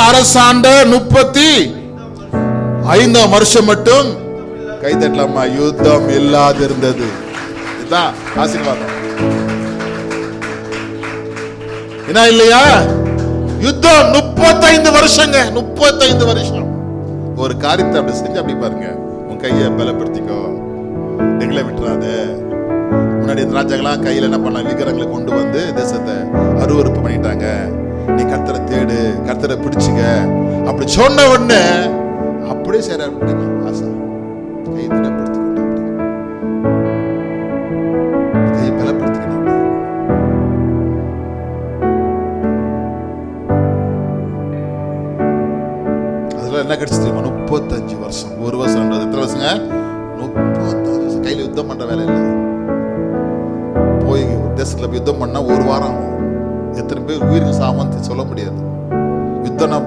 அரசாண்ட 35 வருஷம் மட்டும் கை தட்டலாமா? யுத்தம் இல்லாது இருந்தது. இதுதான் ஆசீர்வாதம். என்ன இல்லையா? யுத்தம் 35 வருஷங்க. 35 வருஷம் ஒரு காரியத்தை அப்படி செஞ்சு அப்படி பாருங்க. உன் கையை பலப்படுத்திக்கோ, எங்களை விட்டுறாத. முன்னாடி ராஜாக்கெல்லாம் கையில என்ன பண்ண, விக்கிரங்களை கொண்டு வந்து தேசத்தை அருவருப்பு பண்ணிட்டாங்க. நீ கர்த்தரை தேடு, கர்த்தரை பிடிச்சுங்க அப்படி சொன்ன உடனே அப்படியே சரி ஆசை கையை பலப்படுத்திக்கணும், கையை பலப்படுத்திக்கணும். அதுல என்ன கிடைச்சு தெரியுமா? 35 வருஷம். ஒரு வருஷம் எத்தனை வருஷங்க? 35 வருஷம். கையில யுத்தம் பண்ற வேலை இல்லை. போய் தேசத்துல யுத்தம் பண்ணா ஒரு வாரம் ஆகும். எத்தனை பேர் உயிருக்கு சாமன்னு சொல்ல முடியாது. யுத்தம்